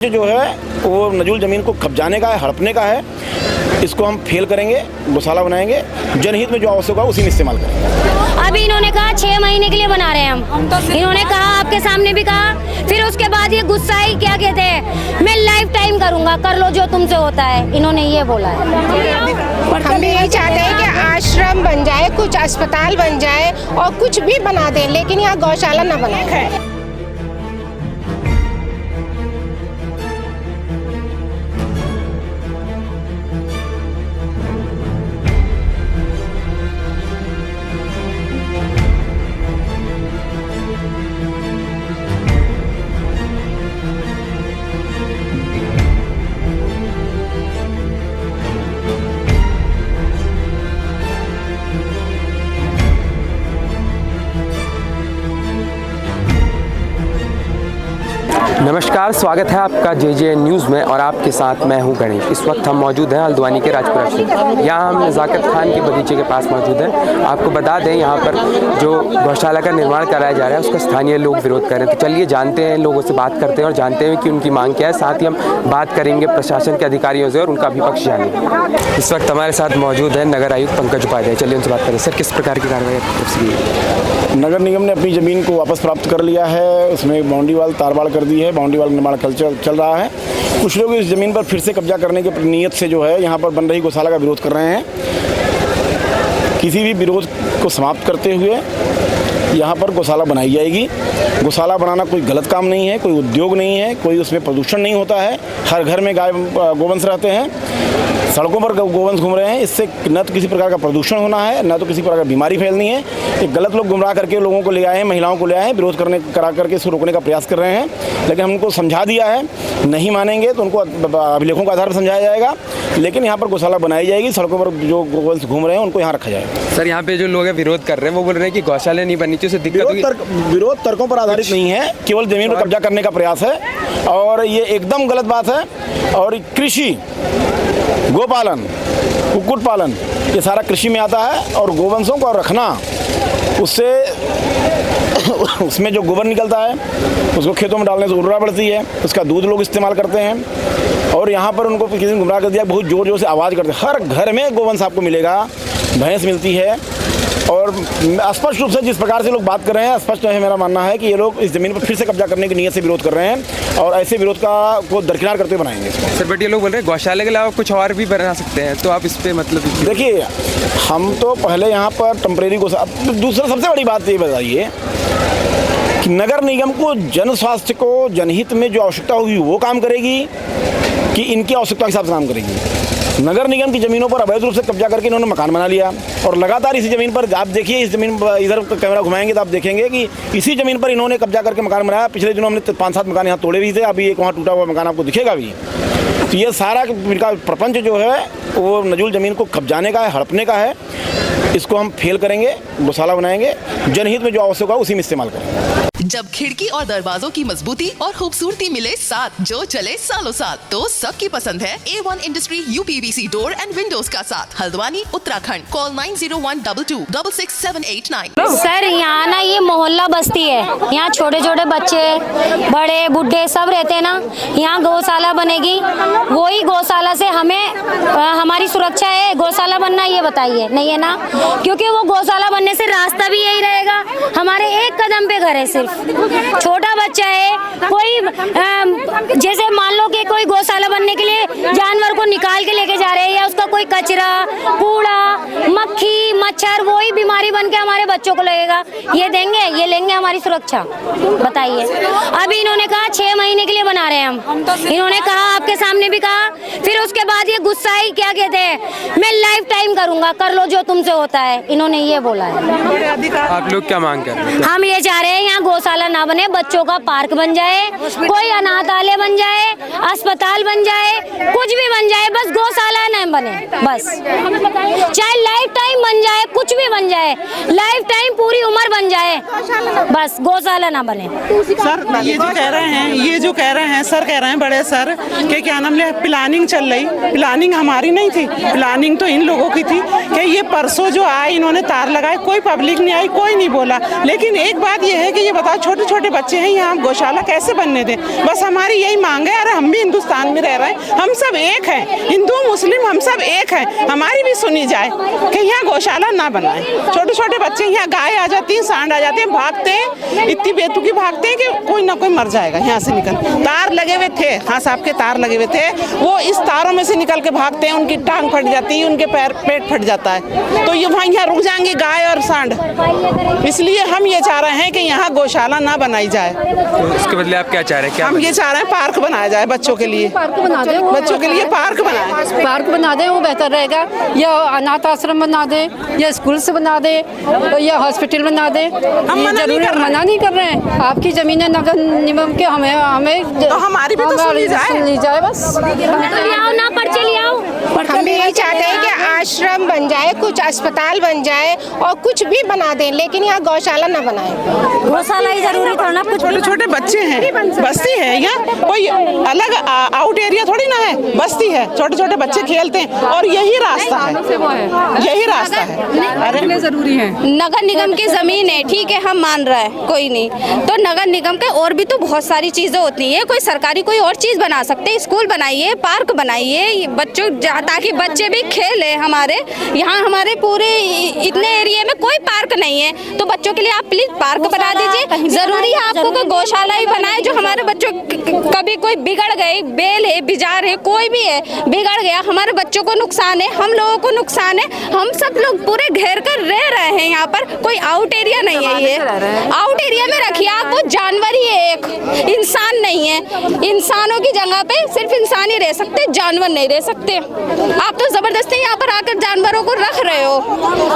जो है वो नजूल ज़मीन को कब्जाने का है, हड़पने का है। इसको हम फेल करेंगे, गौशाला बनाएंगे, जनहित में जो आवश्यक होगा उसी में इस्तेमाल करेंगे। अभी इन्होंने कहा 6 महीने के लिए बना रहे हैं हम तो इन्होंने कहा, आपके सामने भी कहा, फिर उसके बाद ये गुस्सा ही क्या कहते हैं, मैं लाइफ टाइम करूंगा, कर लो जो तुमसे होता है, इन्होंने ये बोला है। हम यही चाहते हैं कि आश्रम बन जाए, कुछ अस्पताल बन जाए और कुछ भी बना दें, लेकिन यहाँ गौशाला न बनाए। नमस्कार, स्वागत है आपका JJN न्यूज़ में और आपके साथ मैं हूं गणेश। इस वक्त हम मौजूद हैं हल्द्वानी के राजपुरा क्षेत्र। यहाँ हम नज़ाकत खान के बगीचे के पास मौजूद हैं। आपको बता दें, यहाँ पर जो गौशाला का निर्माण कराया जा रहा है उसका स्थानीय लोग विरोध कर रहे हैं। तो चलिए जानते हैं, लोगों से बात करते हैं और जानते हैं कि उनकी मांग क्या है। साथ ही हम बात करेंगे प्रशासन के अधिकारियों से और उनका भी पक्ष जानेंगे। इस वक्त हमारे साथ मौजूद है नगर आयुक्त पंकज उपाध्याय। चलिए उनसे बात करें। सर, किस प्रकार की कार्रवाई आपकी तरफ से की? नगर निगम ने अपनी ज़मीन को वापस प्राप्त कर लिया है। उसमें बाउंड्री वाल तारबाड़ कर दी है। बाउंड्री वाल निर्माण चल रहा है। कुछ लोग इस ज़मीन पर फिर से कब्जा करने की नीयत से जो है यहाँ पर बन रही गौशाला का विरोध कर रहे हैं। किसी भी विरोध को समाप्त करते हुए यहाँ पर गौशाला बनाई जाएगी। गौशाला बनाना कोई गलत काम नहीं है, कोई उद्योग नहीं है, कोई उसमें प्रदूषण नहीं होता है। हर घर में गाय गोवंश रहते हैं, सड़कों पर गोवंश घूम रहे हैं। इससे न तो किसी प्रकार का प्रदूषण होना है, न तो किसी प्रकार की बीमारी फैलनी है। एक गलत लोग गुमराह करके लोगों को ले आए हैं, महिलाओं को ले आए हैं, विरोध करा करके इसको रोकने का प्रयास कर रहे हैं। लेकिन हम उनको समझा दिया है, नहीं मानेंगे तो उनको अभिलेखों के आधार पर समझाया जाएगा। लेकिन यहाँ पर गौशाला बनाई जाएगी। सड़कों पर जो गोवंश घूम रहे हैं उनको यहाँ रखा जाएगा। सर, यहाँ पे जो लोग विरोध कर रहे हैं वो बोल रहे हैं कि गौशाला नहीं बननी चाहिए, उससे दिक्कत होगी। विरोध तर्कों पर आधारित नहीं है, केवल जमीन पर कब्जा करने का प्रयास है और ये एकदम गलत बात है। और कृषि, गोपालन, कुक्कुट पालन, ये सारा कृषि में आता है। और गोवंशों को रखना, उससे उसमें जो गोबर निकलता है उसको खेतों में डालने से उर्वरता बढ़ती है। उसका दूध लोग इस्तेमाल करते हैं। और यहाँ पर उनको किसी ने गुमराह कर दिया, बहुत ज़ोर ज़ोर से आवाज़ करते हैं। हर घर में गोवंश आपको मिलेगा, भैंस मिलती है। और स्पष्ट रूप से जिस प्रकार से लोग बात कर रहे हैं, स्पष्ट है मेरा मानना है कि ये लोग इस ज़मीन पर फिर से कब्जा करने की नीयत से विरोध कर रहे हैं और ऐसे विरोध को दरकिनार करते बनाएंगे। सर, बट ये लोग बोल रहे हैं गौशाला के अलावा कुछ और भी बना सकते हैं, तो आप इस पर मतलब देखिए, हम तो पहले यहाँ पर टेम्परेरी गौशाला, दूसरा सबसे बड़ी बात ये बताइए कि नगर निगम को जन स्वास्थ्य को, जनहित में जो आवश्यकता होगी वो काम करेगी कि इनकी आवश्यकता के हिसाब से काम करेगी। नगर निगम की ज़मीनों पर अवैध रूप से कब्जा करके इन्होंने मकान बना लिया और लगातार इसी ज़मीन पर, आप देखिए इस ज़मीन पर, इधर कैमरा घुमाएंगे तो आप देखेंगे कि इसी ज़मीन पर इन्होंने कब्जा करके मकान बनाया। पिछले दिनों हमने 5-7 मकान यहाँ तोड़े भी थे। अभी एक वहाँ टूटा हुआ मकान आपको दिखेगा भी। तो ये सारा इनका प्रपंच जो है वो नजूल ज़मीन को कब्जाने का है, हड़पने का है। इसको हम फेल करेंगे, गौशाला बनाएंगे, जनहित में जो आवश्यक होगा उसी में इस्तेमाल करेंगे। जब खिड़की और दरवाजों की मजबूती और खूबसूरती मिले साथ, जो चले सालों साल, तो सबकी पसंद है A1 industry UPVC door and Windows का साथ। हल्द्वानी, उत्तराखंड। कॉल 9012226789। सर, यहाँ ना ये मोहल्ला बस्ती है। यहाँ छोटे छोटे बच्चे, बड़े, बुढ़े सब रहते हैं ना। यहाँ गौशाला बनेगी, वही गौशाला से हमें हमारी सुरक्षा है। गौशाला बनना, ये बताइए, नहीं है ना? क्योंकि वो गौशाला बनने से रास्ता भी यही रहेगा, हमारे एक कदम पे घर है। सिर्फ छोटा बच्चा है, कोई जैसे मान लो कि कोई गौशाला बनने के लिए जानवर को निकाल के लेके जा रहे हैं, या उसका कोई कचरा, कूड़ा, मक्खी, मच्छर, वही बीमारी बन के हमारे बच्चों को लगेगा। ये देंगे, ये लेंगे हमारी सुरक्षा? बताइए। अभी इन्होंने कहा 6 महीने के लिए बना रहे हैं हम तो इन्होंने कहा, आपके सामने भी कहा, फिर उसके बाद ये गुस्सा ही क्या कहते हैं, मैं लाइफ टाइम करूंगा, कर लो जो तुमसे होता है, इन्होंने ये बोला है। आप लोग क्या मांग कर रहे हैं? हम ये चाह रहे हैं यहाँ गौशाला ना बने, बच्चों का पार्क बन जाए, कोई अनाथालय बन जाए, अस्पताल बन जाए, कुछ भी बन जाए, बस गौशाला न बने बस, चाहे लाइफ टाइम बन जाए, कुछ भी बन जाए, लाइफ टाइम पूरी उम्र बन जाए, बस गौशाला ना बने। सर ये जो कह रहे हैं सर कह रहे हैं बड़े सर कि क्या नाम ले प्लानिंग चल रही, प्लानिंग हमारी नहीं थी, प्लानिंग तो इन लोगों की थी कि ये परसों जो आए इन्होंने तार लगाए, कोई पब्लिक नहीं आई, कोई नहीं बोला। लेकिन एक बात ये है कि ये बताओ छोटे छोटे बच्चे हैं यहाँ गौशाला कैसे बनने दें? बस हमारी यही मांग है। अरे हम भी हिंदुस्तान में रह रहे हैं, हम सब एक हैं, हिंदू मुस्लिम हम सब एक हैं, हमारी भी सुनी जाए कि यहाँ गौशाला ना बनाए। छोटे छोटे बच्चे यहाँ गाय आ जाती हैं, सांड आ जाते हैं, भागते हैं, इतनी बेतुकी भागते हैं कि कोई ना कोई मर जाएगा यहाँ से निकल। तार लगे हुए थे, हाँ साहब के तार लगे हुए थे, वो इस तारों में से निकल के भागते हैं, उनकी टांग फट जाती है, उनके पैर पेट फट जाता है, तो ये वहाँ यहाँ रुक जाएंगे गाय और सांड। इसलिए हम ये चाह रहे हैं कि यहाँ गौशाला ना बनाई जाए। तो इसके बदले आप क्या चाह रहे हैं? क्या हम ये चाह रहे हैं पार्क बनाया जाए बच्चों के लिए, पार्क बना दे, बच्चों के लिए पार्क बनाए, पार्क बना दे, वो बेहतर रहेगा। या अनाथ आश्रम बना दे, या स्कूल से बना दे, या हॉस्पिटल बना दे। मना नहीं कर रहे हैं। मना नहीं कर रहे हैं। आपकी जमीन है नगर निगम के, हमें तो हमारी भी तो सुनी जाए बस। आओ ना पर्चे ले आओ। हम भी यही चाहते हैं कि आश्रम बन जाए, कुछ अस्पताल बन जाए और कुछ भी बना दें, लेकिन यहाँ गौशाला ना बनाए। गौशाला ही जरूरी था ना, कुछ छोटे छोटे बच्चे हैं, बस्ती है यहाँ, कोई अलग आउट एरिया थोड़ी ना है, बस्ती है, छोटे छोटे बच्चे खेलते हैं और यही रास्ता है, यही रास्ता है। अरे जरूरी है। नगर निगम की जमीन है, ठीक है, हम मान रहे हैं, कोई नहीं, तो नगर निगम के और भी तो बहुत सारी चीजें होती हैं, कोई सरकारी कोई और चीज बना सकते हैं, स्कूल बनाइए, पार्क बनाइए बच्चों, ताकि बच्चे भी खेले। हमारे यहाँ हमारे पूरे इतने एरिया में कोई पार्क नहीं है, तो बच्चों के लिए आप प्लीज पार्क बना दीजिए। जरूरी है आपको कोई गौशाला ही बनाए, जो हमारे बच्चों कभी कोई बिगड़ गए, बेल है, बिजार है, कोई भी है, बिगड़ गया, हमारे बच्चों को नुकसान है, हम लोगों को नुकसान है, हम सब लोग पूरे घेर कर रह रहे हैं। यहाँ पर कोई आउट एरिया नहीं है, ये आउट एरिया में रखिए आप, वो जानवर ही है, एक इंसान नहीं है। इंसानों की जगह पे सिर्फ इंसान ही रह सकते, जानवर नहीं रह सकते। आप तो जबरदस्ती यहाँ पर आकर जानवरों को रख रहे हो।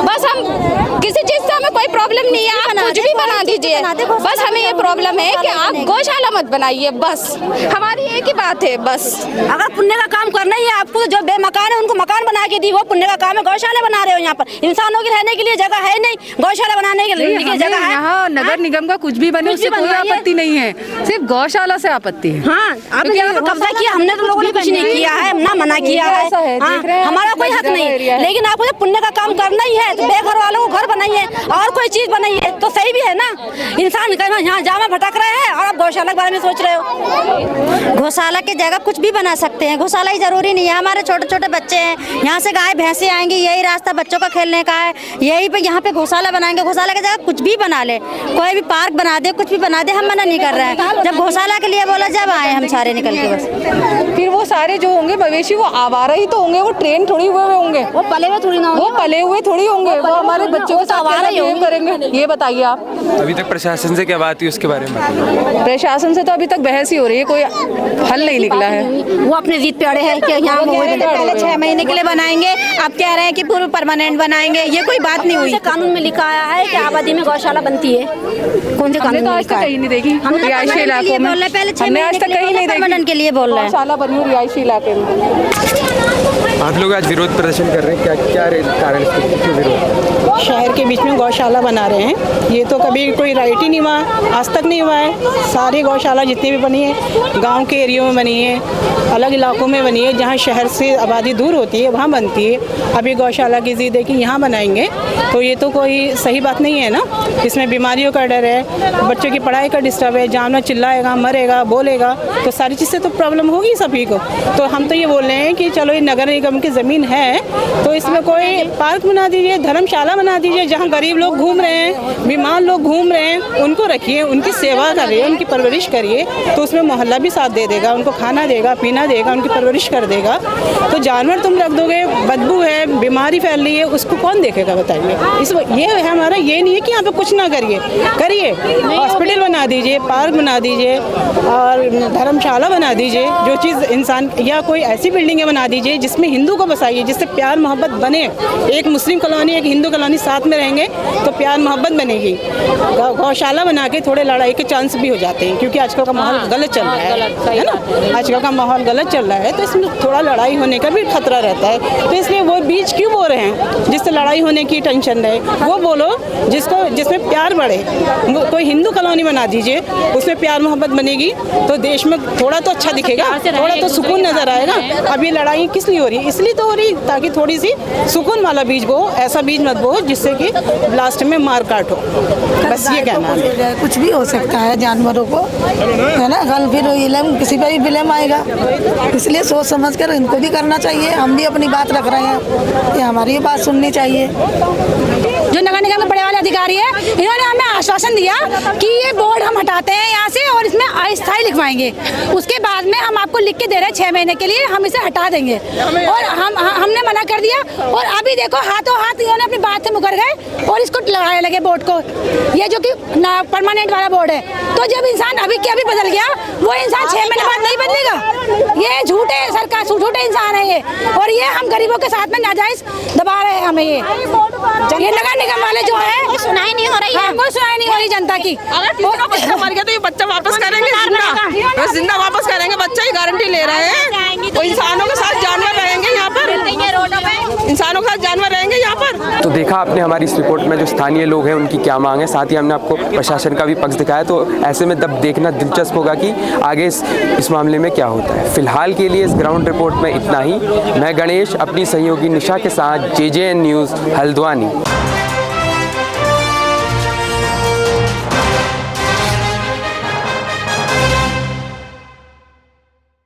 बस हम किसी चीज से हमें कोई प्रॉब्लम नहीं है, आप कुछ भी बना दीजिए, बस हमें ये प्रॉब्लम है कि आप गौशाला मत बनाइए, बस हमारी एक ही बात है। बस अगर पुण्य का काम करना ही है आपको, जो बेमकान है उनको मकान बना के दी, वो पुण्य का काम है। गौशाला बना रहे हो यहाँ पर, इंसानों के रहने के लिए जगह है नहीं, गौशाला बनाने के लिए जगह है। यहाँ नगर निगम का कुछ भी बने उससे कोई आपत्ति नहीं है, सिर्फ गौशाला से आपत्ति है। हाँ, आपने यहाँ पर कब्जा किया, हमने तो लोगों ने कुछ नहीं किया है, ना मना किया है, हमारा कोई हक नहीं, लेकिन आपको जब पुण्य का काम करना ही है तो बेघर वालों को घर बनाइए और कोई चीज बनाइए तो सही भी है ना। इंसान यहाँ जामा भटक रहे हैं और आप गौशाला के बारे में सोच रहे हो। गौशाला की जगह कुछ भी बना सकते हैं, गौशाला ही जरूरी नहीं है। हमारे छोटे छोटे बच्चे हैं, यहाँ से गाय भैंसे आएंगी, यही रास्ता बच्चों का खेलने का है, यही पे यहाँ पे गौशाला बनाएंगे। गौशाला की जगह कुछ भी बना ले, कोई भी पार्क बना दे, कुछ भी बना दे, हम मना नहीं कर रहे हैं। जब गौशाला के लिए बोला, जब आए हम सारे निकल के, बस फिर वो सारे जो होंगे मवेशी वो आवारा ही तो होंगे, वो ट्रेन थोड़ी हुए होंगे, वो पले हुए थोड़ी ना, वो पले हुए थोड़ी होंगे, वो हमारे बच्चों के साथ बिहेव करेंगे। ये बताइए आप। अभी तक प्रशासन से क्या बात हुई उसके बारे में? प्रशासन से तो अभी तक बहस ही हो रही है, कोई हल नहीं निकला है। वो अपने जीत पे अड़े हैं कि यहाँ पहले 6 महीने के लिए बनाएंगे, अब कह रहे हैं कि पूरा परमानेंट बनाएंगे, ये कोई बात नहीं हुई। कानून में लिखा आया है कि आबादी में गौशाला बनती है, कौन से हमने कानून तो में आज लिखा तक है? कहीं नहीं देखी, हमने रिहायशी इलाकों में पहले 6 हमने आज महीने तक कहीं नहीं देखी परमानेंट के लिए बोल रहे हैं। गौशाला बनी हुई रिहायशी इलाके में। आप लोग आज विरोध प्रदर्शन कर रहे हैं, क्या क्या कारण है, क्यों विरोध? शहर के बीच में गौशाला बना रहे हैं, ये तो कभी कोई राइट ही नहीं हुआ, आज तक नहीं हुआ है। सारी गौशाला जितनी भी बनी है गांव के एरियो में बनी है, अलग इलाकों में बनी है, जहां शहर से आबादी दूर होती है वहां बनती है। अभी गौशाला की जिद है कि यहाँ बनाएंगे, तो ये तो कोई सही बात नहीं है ना। इसमें बीमारियों का डर है, बच्चों की पढ़ाई का डिस्टर्ब है, जानवर चिल्लाएगा, मरेगा, बोलेगा, तो सारी चीज़ से तो प्रॉब्लम होगी सभी को। तो हम तो ये बोल रहे हैं कि चलो ये नगर निगम की ज़मीन है तो इसमें कोई पार्क बना दीजिए, धर्मशाला बना दीजिए, जहाँ गरीब लोग घूम रहे हैं, बीमार लोग घूम रहे हैं, उनको रखिए, उनकी सेवा करिए, उनकी परवरिश करिए, तो उसमें मोहल्ला भी साथ दे देगा, उनको खाना देगा, पीना देगा, उनकी परवरिश कर देगा। तो जानवर तुम रख दोगे, बदबू है, बीमारी फैल रही है, उसको कौन देखेगा बताइए। ये है हमारा, ये नहीं है कि यहाँ पे कुछ ना करिए, हॉस्पिटल बना दीजिए, पार्क बना दीजिए और धर्मशाला बना दीजिए, जो चीज़ इंसान, या कोई ऐसी बिल्डिंगें बना दीजिए जिसमें हिंदू को बसाइए, जिससे प्यार मोहब्बत बने। एक मुस्लिम कॉलोनी एक हिंदू कॉलोनी साथ में रहेंगे तो प्यार मोहब्बत बनेगी। गौशाला बना के थोड़े लड़ाई के चांस भी हो जाते हैं, क्योंकि आजकल का माहौल गलत चल रहा है ना, आजकल का माहौल गलत चल रहा है, तो इसमें थोड़ा लड़ाई होने का भी खतरा रहता है। तो इसलिए वो बीज क्यों बो रहे हैं जिससे लड़ाई होने की टेंशन रहे? वो बोलो जिसमें प्यार बढ़े। कोई हिंदू कॉलोनी बना दीजिए, उसमें प्यार मोहब्बत बनेगी तो देश में थोड़ा तो अच्छा दिखेगा, थोड़ा तो सुकून नजर आएगा। अब ये लड़ाई किस लिए हो रही है? इसलिए तो हो रही ताकि थोड़ी सी सुकून वाला बीज बो, ऐसा बीज मत बो जिससे कि लास्ट में मार काट हो। बस ये कहना है। कुछ भी हो सकता है जानवरों को, है ना, कल फिर इलम किसी पर भी विलम आएगा, इसलिए सोच समझ कर इनको भी करना चाहिए। हम भी अपनी बात रख रहे हैं, ये हमारी बात सुननी चाहिए। जो नगर निगम के बड़े वाले अधिकारी है, इन्होंने हमें आश्वासन दिया कि ये बोर्ड हम हटाते हैं यहाँ से और इसमें अस्थायी लिखवाएंगे। उसके बाद में हम आपको लिख के दे रहे हैं 6 महीने के लिए, हम इसे हटा देंगे, और हमने मना कर दिया। और अभी देखो हाथों हाथ इन्होंने अपनी बात से मुकर गए और इसको लगाने लगे बोर्ड को, ये जो कि परमानेंट वाला बोर्ड है। तो जब इंसान अभी के अभी बदल गया, वो इंसान 6 महीने बाद नहीं बदलेगा। ये झूठे सरकार, झूठे इंसान है ये, और ये हम गरीबों के साथ में नाजायज दबा रहे हैं हमें। ये नगर निगम वाले जो है, सुनाई नहीं हो रही है, कोई सुनाई नहीं हो रही जनता की। अगर बच्चा मर गया तो ये बच्चा वापस करेंगे, जिंदा वापस करेंगे, बच्चा ही गारंटी ले रहे हैं। तो इंसानों के साथ जानवर रहेंगे यहाँ पर, इंसानों के साथ जानवर रहेंगे यहाँ पर। तो देखा आपने हमारी इस रिपोर्ट में जो स्थानीय लोग हैं उनकी क्या मांग है, साथ ही हमने आपको प्रशासन का भी पक्ष दिखाया। तो ऐसे में तब देखना दिलचस्प होगा कि आगे इस मामले में क्या होता है। फिलहाल के लिए इस ग्राउंड रिपोर्ट में इतना ही। मैं गणेश अपनी सहयोगी निशा के साथ JJN न्यूज़ हल्द्वानी।